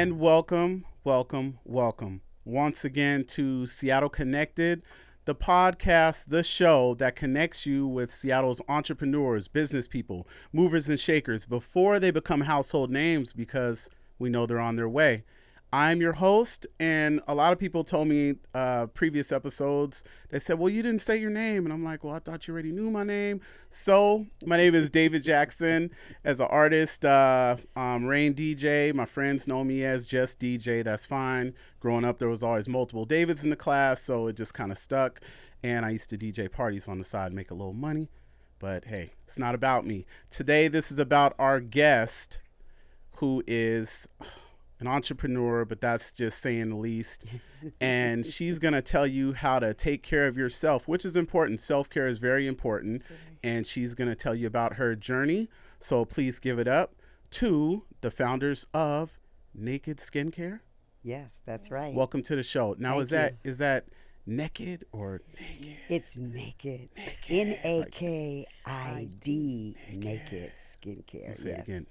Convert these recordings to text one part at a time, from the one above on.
And welcome once again to Seattle Connected, the podcast, the show that connects you with Seattle's entrepreneurs, business people, movers and shakers before they become household names because we know they're on their way. I'm your host, and a lot of people told me previous episodes, they said, well, you didn't say your name. And I'm like, well, I thought you already knew my name. So my name is David Jackson. As an artist, Rain DJ. My friends know me as just DJ. That's fine. Growing up, there was always multiple Davids in the class, so it just kind of stuck. And I used to DJ parties on the side, make a little money. But hey, it's not about me. Today, this is about our guest, who is an entrepreneur, but that's just saying the least. And she's going to tell you how to take care of yourself, which is important. Self-care is very important. And she's going to tell you about her journey. So please give it up to the founders of Nakid Skincare. Yes, that's right. Welcome to the show. Now, Thank is that Nakid or Naked? It's Nakid. Nakid. Nakid. Nakid Skincare. Say it Yes. again.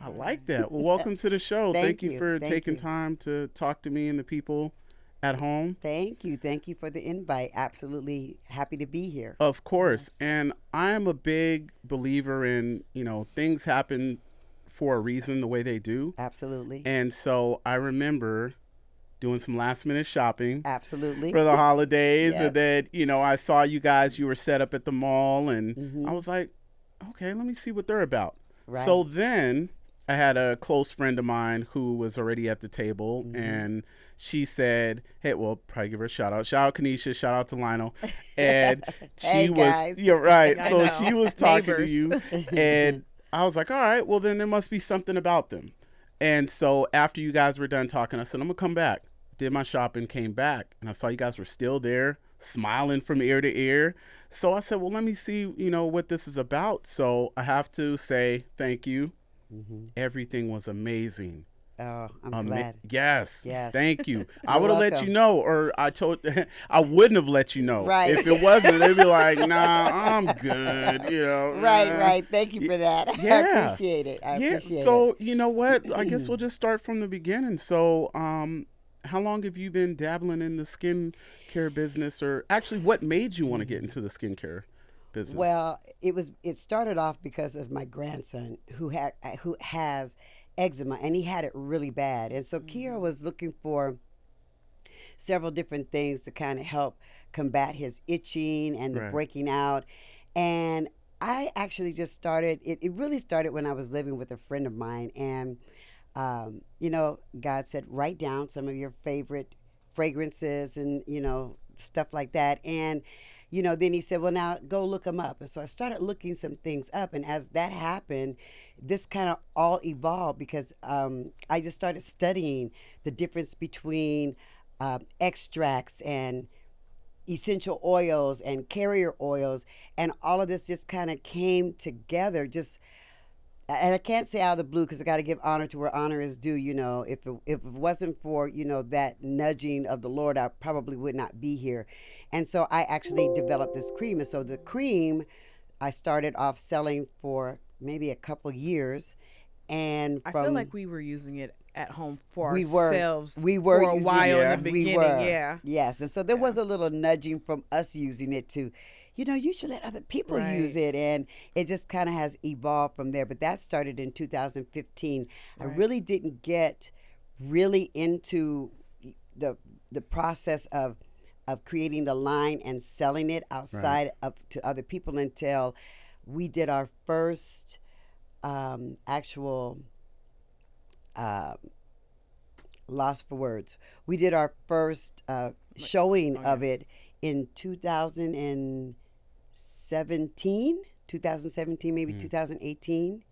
I like that. Well, welcome to the show. Thank you for taking time to talk to me and the people at home. Thank you. Thank you for the invite. Absolutely happy to be here. Of course. Yes. And I am a big believer in, things happen for a reason the way they do. Absolutely. And so I remember doing some last minute shopping. Absolutely. For the holidays. Yes. And then, I saw you guys, you were set up at the mall, and I was like, okay, let me see what they're about. Right. So then I had a close friend of mine who was already at the table, and she said, hey, well, probably give her a shout out. Shout out Kanisha, shout out to Lionel. And she Hey, was, guys. you're right. I So know. she was talking to Neighbors. you, and I was like, all right, well, then there must be something about them. And so after you guys were done talking, I said, I'm going to come back. Did my shopping, came back, and I saw you guys were still there, smiling from ear to ear. So I said, well, let me see, what this is about. So I have to say thank you. Everything was amazing. Oh, I'm glad. Yes. Yes. Thank you. I You're would have let welcome. you know, or I wouldn't have let you know. Right. If it wasn't, they'd be like, nah, I'm good. Right. Thank you for that. Yeah. I appreciate it. I appreciate So it. you know what? I guess we'll just start from the beginning. So, how long have you been dabbling in the skincare business, or actually, what made you want to get into the skincare business? Well, it started off because of my grandson who has eczema, and he had it really bad. And so Kiera was looking for several different things to kind of help combat his itching and the Right. breaking out. And I actually just started it really started when I was living with a friend of mine, and God said, write down some of your favorite fragrances and, stuff like that. And, then he said, well, now go look them up. And so I started looking some things up. And as that happened, this kind of all evolved because I just started studying the difference between extracts and essential oils and carrier oils. And all of this just kind of came together and I can't say out of the blue because I got to give honor to where honor is due. If it wasn't for, that nudging of the Lord, I probably would not be here. And so I actually developed this cream. And so the cream, I started off selling for maybe a couple years. And I feel like we were using it at home for we were ourselves for a using while it. in the beginning. We were. Yeah. Yes. And so there was a little nudging from us using it to, you should let other people Right. use it. And it just kind of has evolved from there. But that started in 2015. I Right. really didn't get really into the process of creating the line and selling it outside of to other people until we did our first actual lost for words. We did our first showing of it in 2017, maybe 2018.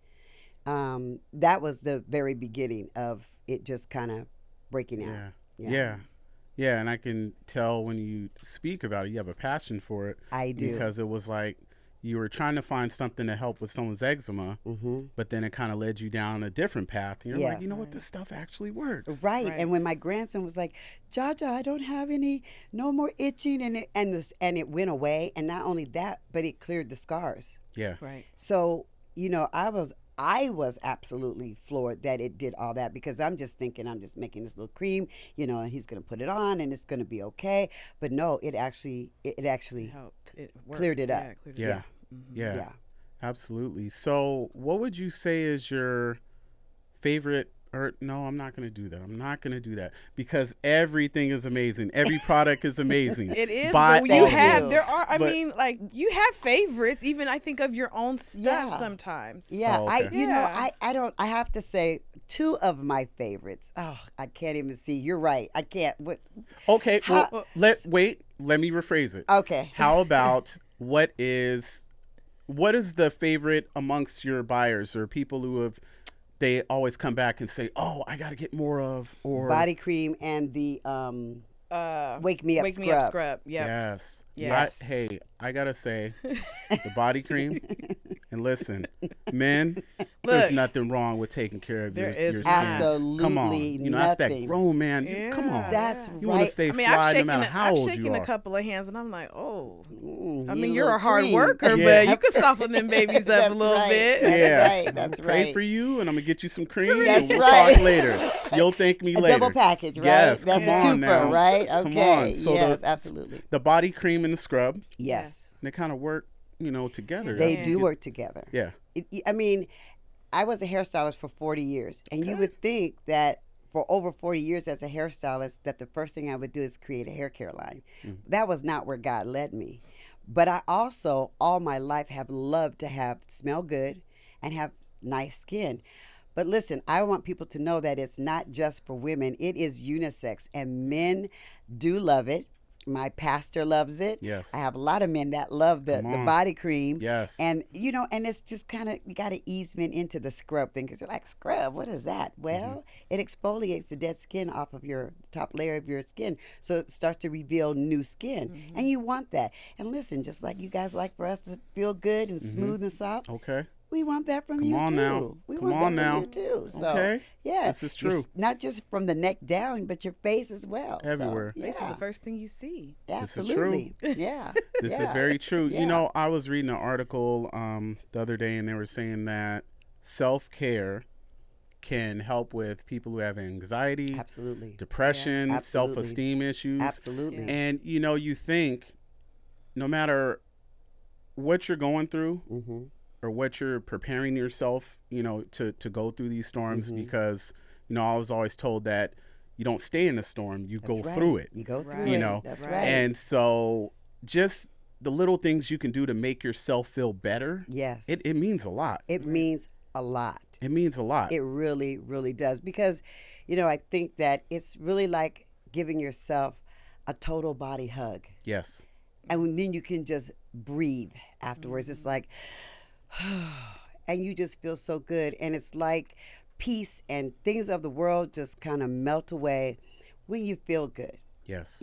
That was the very beginning of it just kind of breaking out. Yeah, and I can tell when you speak about it, you have a passion for it. I do. Because it was like you were trying to find something to help with someone's eczema, but then it kind of led you down a different path. And you're like, you know what, this stuff actually works. Right. And when my grandson was like, Jaja, I don't have no more itching, and it went away. And not only that, but it cleared the scars. Yeah. Right. So, I I was absolutely floored that it did all that, because I'm just thinking I'm just making this little cream, and he's going to put it on and it's going to be okay. But no, it actually helped. It worked. cleared it up. Yeah, cleared it Yeah. up. Yeah. Yeah. Absolutely. So, what would you say is your favorite? Or no, I'm not going to do that. I'm not going to do that, because everything is amazing. Every product is amazing. It is, Buy but all you of have, it. there are, But- you have favorites, even I think of your own stuff Yeah. sometimes. Yeah, Oh, okay. I have to say 2 of my favorites. Oh, I can't even see. You're right. I can't. Okay. How- Well, let me rephrase it. Okay. How about what is the favorite amongst your buyers or people who they always come back and say, "Oh, I got to get more of," or Body cream and the Wake Me Up Wake scrub. Me Up scrub. Yeah. yes, Yes. Hey, I gotta say, the body cream. And listen, men, there's Look, nothing wrong with taking care of there your is skin. Absolutely Come on, that's that nothing. grown man. Come on, Yeah. That's you want right. to stay I mean, fly no matter how I'm old shaking you a are. couple of hands, and I'm like, oh. I You mean, you're a little hard queen. worker, Yeah. but you can soften them babies up That's a little right. bit. That's Yeah, right. That's Pray right. for you, and I'm gonna get you some cream. That's and we'll right. talk later. You'll thank me A later. double package, right? Yes, That's come a on twofer, now. right? Come Okay. on. So yes, the absolutely. the body cream and the scrub, Yes. they kind of work, together. They Yeah. do work together. Yeah. I mean, I was a hairstylist for 40 years, and you would think that for over 40 years as a hairstylist, that the first thing I would do is create a hair care line. That was not where God led me. But I also, all my life, have loved to smell good and have nice skin. But listen, I want people to know that it's not just for women. It is unisex, and men do love it. My pastor loves it. Yes. I have a lot of men that love the Come on. body cream. Yes. And, and it's just kind of, you got to ease men into the scrub thing, because you're like, scrub, what is that? Well, it exfoliates the dead skin off of your top layer of your skin. So it starts to reveal new skin. And you want that. And listen, just like you guys like for us to feel good and smooth and soft, Okay. we want that from Come you on too. now. We Come want on that now. from you too. So, Okay. yeah, This is true. Not just from the neck down, but your face as well. So, Everywhere. This is yeah, the first thing you see. This is absolutely. Yeah, This is yeah. very true. Yeah. I was reading an article the other day, and they were saying that self-care can help with people who have anxiety, Absolutely. depression, Yeah. Absolutely. self-esteem issues. Absolutely. Yeah. And you think no matter what you're going through Mm-hmm. or what you're preparing yourself, to go through these storms, Mm-hmm. because I was always told that you don't stay in the storm, you That's go right. through it. You go through Right. it. That's Right. right. And so just the little things you can do to make yourself feel better, yes. it means a lot. It means a lot. It means a lot. It really, really does. Because, I think that it's really like giving yourself a total body hug. Yes. And then you can just breathe afterwards. It's like, and you just feel so good. And it's like peace and things of the world just kind of melt away when you feel good, Yes.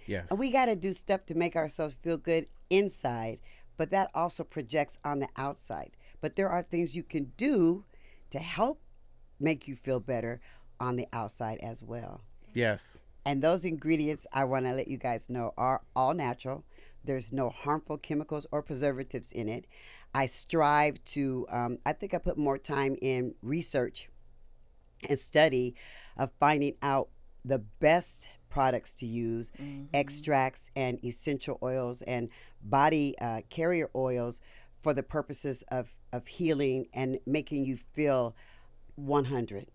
Yes. And we got to do stuff to make ourselves feel good inside, but that also projects on the outside. But there are things you can do to help make you feel better on the outside as well. Yes. And those ingredients, I want to let you guys know, are all natural. There's no harmful chemicals or preservatives in it. I strive to, I think I put more time in research and study of finding out the best products to use, extracts and essential oils and body carrier oils for the purposes of healing and making you feel 100.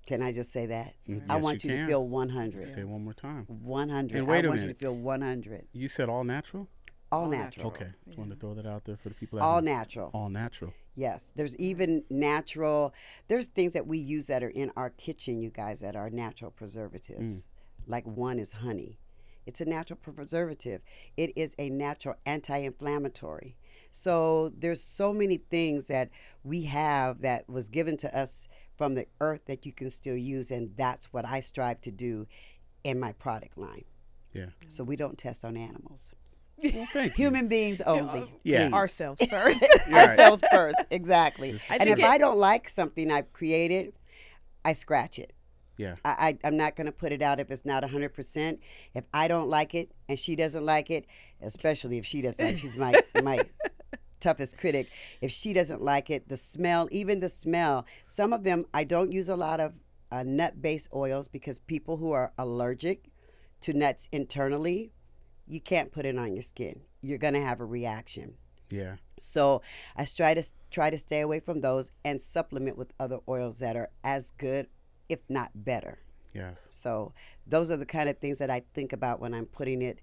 Can I just say that? I Yes, want you you to can. feel 100. Say it one more time. 100. And wait I a want you minute. to feel 100. You said all natural? All All natural. natural. Okay. Just wanted to throw that out there for the people that All don't- natural. All natural. Yes. There's even natural, there's things that we use that are in our kitchen, you guys, that are natural preservatives. Like one is honey. It's a natural preservative. It is a natural anti-inflammatory. So there's so many things that we have that was given to us from the earth that you can still use, and that's what I strive to do in my product line. Yeah. So we don't test on animals. Well, thank you. Human beings only. Yeah. please. Ourselves first. Ourselves first, exactly. I And think if I don't like something I've created, I scratch it. Yeah. I'm not going to put it out if it's not 100%. If I don't like it and she doesn't like it, especially if she doesn't like, she's my toughest critic. If she doesn't like it, the smell, even the smell. Some of them, I don't use a lot of nut-based oils because people who are allergic to nuts internally, you can't put it on your skin. You're going to have a reaction. Yeah. So I try to stay away from those and supplement with other oils that are as good, if not better. Yes. So those are the kind of things that I think about when I'm putting it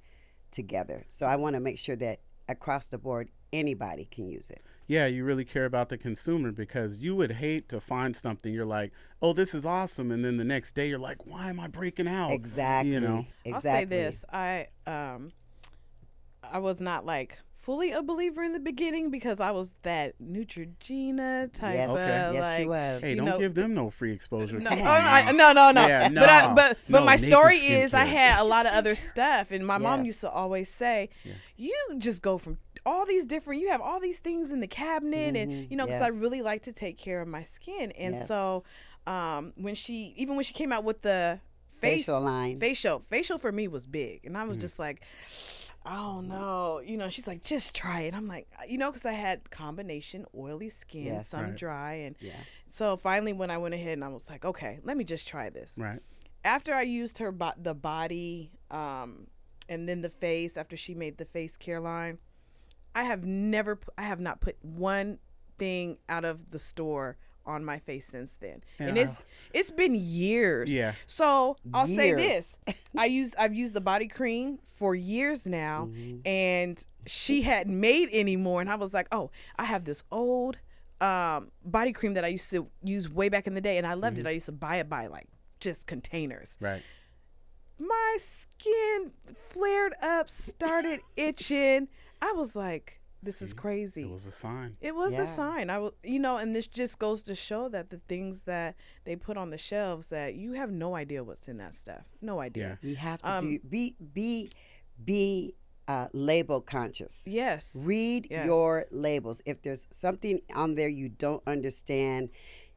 together. So I want to make sure that across the board, anybody can use it. Yeah, you really care about the consumer, because you would hate to find something you're like, oh, this is awesome, and then the next day you're like, why am I breaking out? Exactly. You know? Exactly. I'll say this: I was not like fully a believer in the beginning because I was that Neutrogena type. Yes, Okay. yes, like, she was. Hey, you don't know, give them no free exposure. No, Come oh, on now. no. Yeah, But no, my naked story is I skincare. had a lot of other stuff, and my mom Yes. used to always say, "You just go from all these different. You have all these things in the cabinet, and because Yes. I really like to take care of my skin, and Yes. so when she came out with the Facial line. facial for me was big, and I was just like, oh no, she's like, just try it. I'm like, because I had combination oily skin, Yes. some Right. dry, and Yeah. so finally when I went ahead and I was like, okay, let me just try this. Right. After I used the body, and then the face, after she made the face care line, I have not put one thing out of the store on my face since then, and Yeah. it's been years. Yeah. So I'll say Years. this: I've used the body cream for years now, and she hadn't made any more, and I was like, oh, I have this old body cream that I used to use way back in the day, and I loved it. I used to buy it by like just containers. Right. My skin flared up, started itching. I was like, this is crazy. It was a sign. It was Yeah. a sign. And this just goes to show that the things that they put on the shelves, that you have no idea what's in that stuff. No idea. You have to be label conscious. Yes. Read Yes. your labels. If there's something on there you don't understand,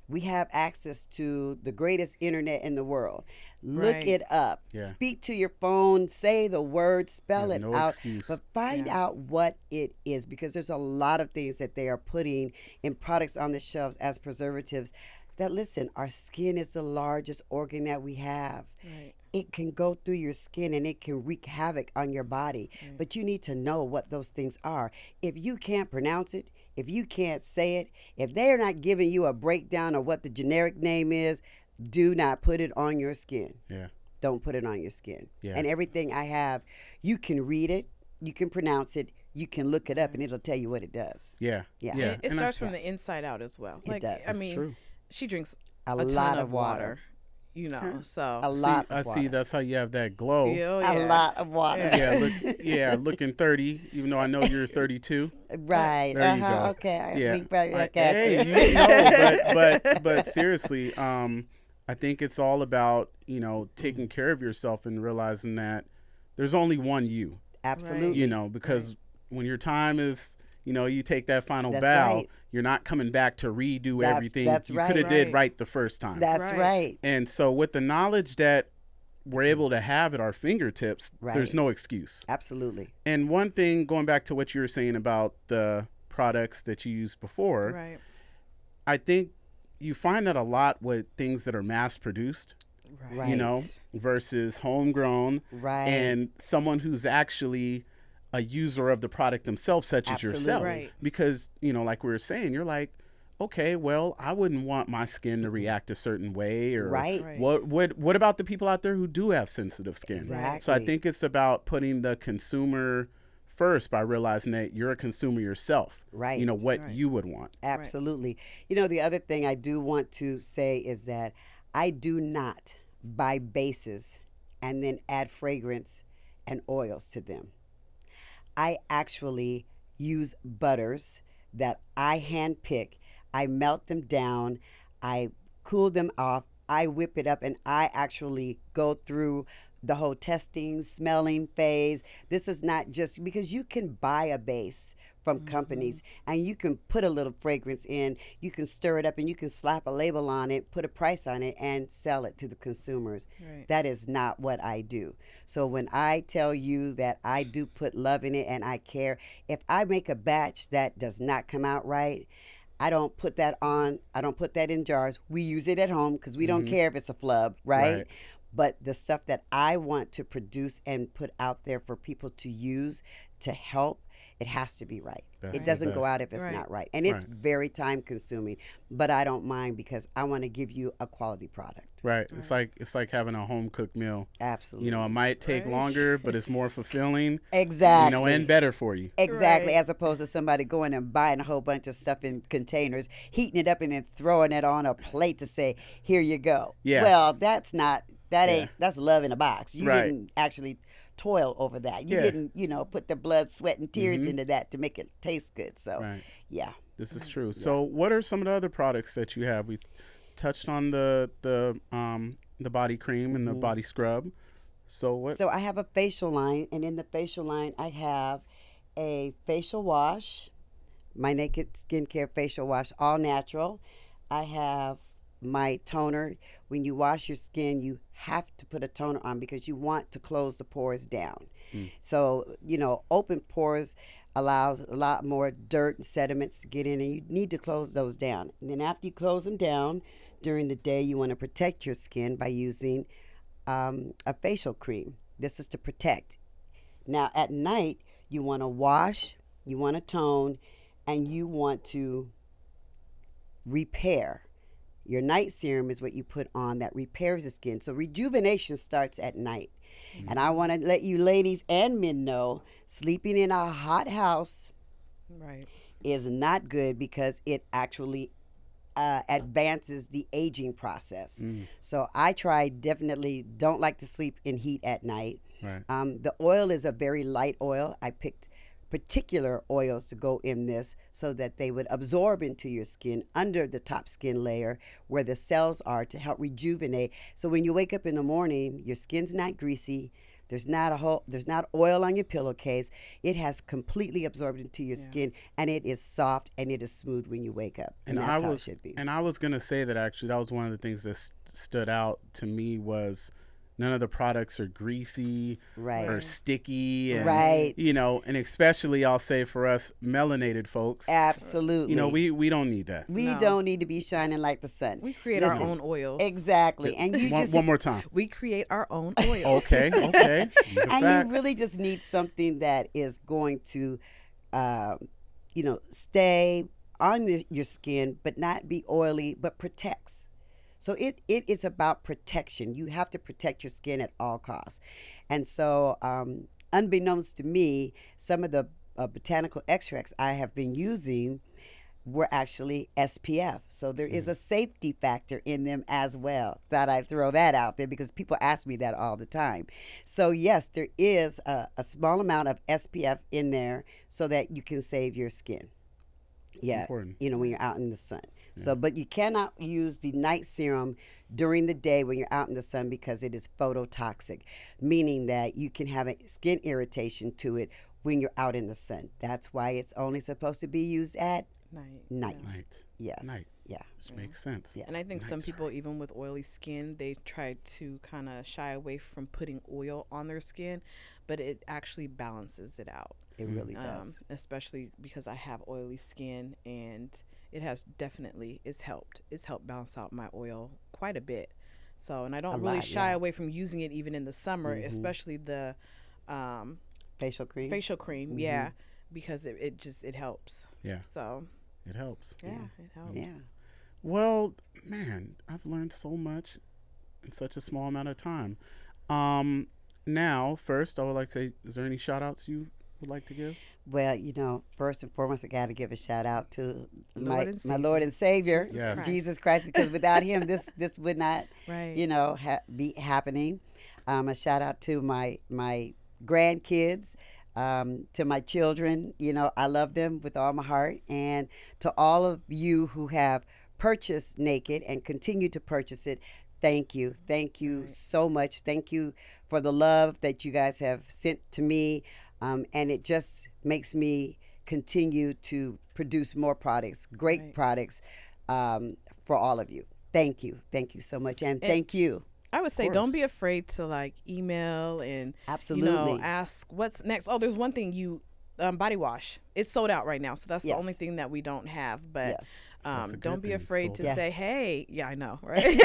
we have access to the greatest internet in the world. Look Right. it up. Yeah. Speak to your phone. Say the word. Spell Yeah, it no out. excuse. But find out what it is, because there's a lot of things that they are putting in products on the shelves as preservatives that, listen, our skin is the largest organ that we have. Right. It can go through your skin and it can wreak havoc on your body. But you need to know what those things are. If you can't pronounce it, if you can't say it, if they're not giving you a breakdown of what the generic name is, do not put it on your skin. Yeah. Don't put it on your skin. Yeah. And everything I have, you can read it, you can pronounce it, you can look it up, and it'll tell you what it does. Yeah. Yeah. Yeah. It And starts from the inside out as well. It does. I It's mean, true. she drinks A a ton lot of of water. water. So A lot I of see. water. That's how you have that glow. A lot of water. Yeah. Looking 30, even though I know you're 32. Right. There you go. Okay. Yeah. We probably Like, got hey, you. you know, but seriously, I think it's all about, taking care of yourself and realizing that there's only one you, Absolutely. because when your time is, you take that final That's bow, right. you're not coming back to redo That's- everything that's you right. could have did Right. right the first time. That's Right. right. And so with the knowledge that we're able to have at our fingertips, Right. there's no excuse. Absolutely. And one thing, going back to what you were saying about the products that you used before, right. I think you find that a lot with things that are mass produced, Right. versus homegrown, Right. and someone who's actually a user of the product themselves, such as Absolutely. yourself. Right. Because, like we were saying, you're like, okay, well, I wouldn't want my skin to react a certain way, or Right. Right. what about the people out there who do have sensitive skin? Exactly. So I think it's about putting the consumer first by realizing that you're a consumer yourself. Right. What Right. you would want. Absolutely. The other thing I do want to say is that I do not buy bases and then add fragrance and oils to them. I actually use butters that I hand pick. I melt them down, I cool them off, I whip it up, and I actually go through the whole testing, smelling phase. This is not just because you can buy a base from companies and you can put a little fragrance in, you can stir it up and you can slap a label on it, put a price on it, and sell it to the consumers. Right. That is not what I do. So when I tell you that I do put love in it and I care, if I make a batch that does not come out right, I don't put that on. I don't put that in jars. We use it at home because we don't care if it's a flub, right? But the stuff that I want to produce and put out there for people to use to help, it has to be right. It doesn't go out if it's not right. And it's very time consuming, but I don't mind because I want to give you a quality product. Right. It's like having a home cooked meal. Absolutely. You know, it might take longer, but it's more fulfilling. Exactly. You know, and better for you. Exactly. Right. As opposed to somebody going and buying a whole bunch of stuff in containers, heating it up and then throwing it on a plate to say, here you go. Yeah. Well, that's not, that's love in a box. You Right. didn't actually toil over that. You didn't, put the blood, sweat, and tears into that to make it taste good. So, yeah. This is true. So, what are some of the other products that you have? We touched on the body cream and the body scrub. So what? So I have a facial line, and in the facial line, I have a facial wash, my Nakid Skincare facial wash, all natural. I have my toner. When you wash your skin, you have to put a toner on because you want to close the pores down. So, open pores allows a lot more dirt and sediments to get in, and you need to close those down. And then after you close them down, during the day, you want to protect your skin by using a facial cream. This is to protect. Now, at night, you want to wash, you want to tone, and you want to repair. Your night serum is what you put on that repairs the skin. So rejuvenation starts at night. And I want to let you ladies and men know, sleeping in a hot house is not good because it actually advances the aging process. So I definitely don't like to sleep in heat at night. Right. The oil is a very light oil. I picked particular oils to go in this so that they would absorb into your skin under the top skin layer where the cells are to help rejuvenate. So when you wake up in the morning, your skin's not greasy. There's not oil on your pillowcase. It has completely absorbed into your skin, and it is soft and it is smooth when you wake up. And that's how it should be. And I was gonna say that actually that was one of the things that stood out to me was none of the products are greasy or sticky. And, and especially I'll say for us melanated folks. Absolutely. We don't need that. We don't need to be shining like the sun. We create our own oils. Exactly. And you one more time. We create our own oils. Okay. And you really just need something that is going to, stay on your skin, but not be oily, but protects. So it is about protection. You have to protect your skin at all costs. And so unbeknownst to me, some of the botanical extracts I have been using were actually SPF. So there is a safety factor in them as well. Thought I'd throw that out there because people ask me that all the time. So yes, there is a small amount of SPF in there so that you can save your skin. Yeah, important. When you're out in the sun. So, but you cannot use the night serum during the day when you're out in the sun because it is phototoxic, meaning that you can have a skin irritation to it when you're out in the sun. That's why it's only supposed to be used at night. Yes. Night. Yeah. Which makes sense. Yeah. And I think some people, even with oily skin, they try to kind of shy away from putting oil on their skin, but it actually balances it out. It really does. Especially because I have oily skin, and it has it's helped balance out my oil quite a bit. So, and I don't really shy away from using it even in the summer, especially the facial cream. Because it helps. Yeah. So it helps. Yeah, it helps. Yeah. Well, man, I've learned so much in such a small amount of time. Now, first, I would like to say, is there any shout outs you would like to give? Well, first and foremost, I got to give a shout out to my Lord and Savior, Jesus Christ, because without him, this would not, be happening. A shout out to my grandkids, to my children. I love them with all my heart, and to all of you who have purchased Nakid and continue to purchase it. Thank you. Thank you so much. Thank you for the love that you guys have sent to me. And it just makes me continue to produce more products, great products for all of you. Thank you. Thank you so much. And thank you. I would say don't be afraid to like email and Absolutely. ask what's next. Oh, there's one thing body wash. It's sold out right now, so that's the only thing that we don't have. But Yes. don't be afraid to Yeah. say, "Hey, yeah, I know, right?"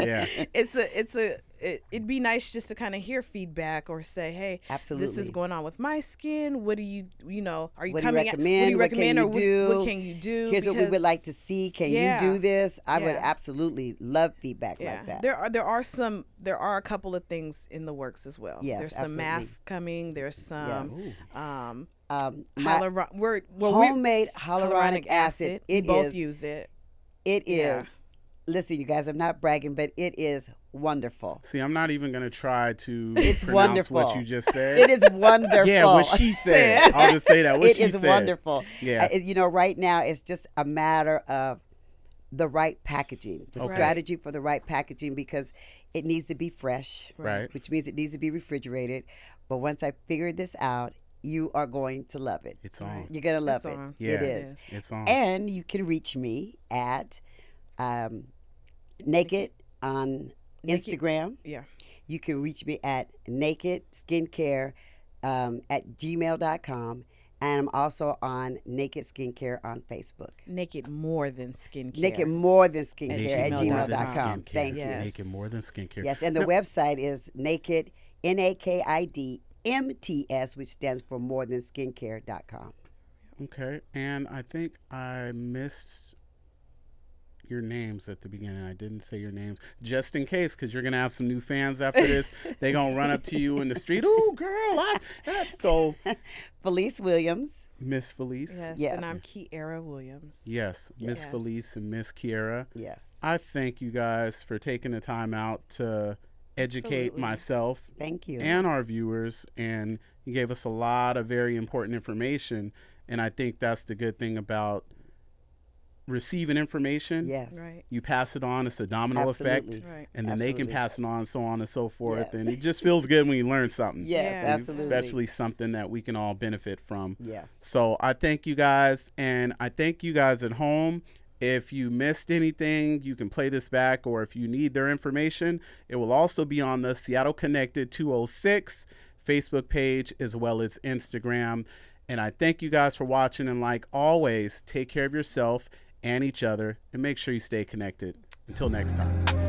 Yeah. It'd be nice just to kind of hear feedback or say, "Hey, Absolutely. this is going on with my skin. What do you are you What do you coming recommend? at? What do you What can recommend you or do? what can you do?" Here's what we would like to see. Can you do this? I would absolutely love feedback like that. There are a couple of things in the works as well. Yes, There's some absolutely. masks coming. There's some My homemade hyaluronic acid. We It both is. use it. It Yeah. is. Listen, you guys, I'm not bragging, but it is wonderful. See, I'm not even going to try to It's pronounce wonderful. what you just said. It is wonderful. Yeah, what she said. I'll just say that. What It she is said. wonderful. Yeah. Right now it's just a matter of the right packaging, the Okay. strategy for the right packaging, because it needs to be fresh, Right. which means it needs to be refrigerated. But once I figure this out, you are going to love it. It's on. You're going to love It's it. on. Yeah. It is. It's on. And you can reach me at Nakid on Instagram. Yeah. You can reach me at Nakid Skincare at gmail.com. And I'm also on Nakid Skincare on Facebook. Naked more than skincare. Naked More Than Skincare at Naked More Than gmail.com. Skincare. Thank Yes. you. Naked more than skincare. Yes, and the website is Nakid, Nakid MTS, which stands for more than skincare.com. Okay. And I think I missed your names at the beginning. I didn't say your names just in case, because you're going to have some new fans after this. They're going to run up to you in the street. Oh, girl. That's so. Felice Williams. Miss Felice. Yes. Yes. And I'm Kiara Williams. Yes. Miss Yes. Felice and Miss Kiara. Yes. I thank you guys for taking the time out to educate Absolutely. myself Thank you. and our viewers, and you gave us a lot of very important information. And I think that's the good thing about receiving information. Yes. Right. You pass it on, it's a domino effect, Absolutely. Right. and then they can Absolutely. pass it on, so on and so forth. Yes. And it just feels good when you learn something. Yes, Yeah. absolutely. Especially something that we can all benefit from. Yes. So I thank you guys, and I thank you guys at home. If you missed anything, you can play this back, or if you need their information, it will also be on the Seattle Connected 206 Facebook page as well as Instagram. And I thank you guys for watching, and like always, take care of yourself and each other, and make sure you stay connected. Until next time.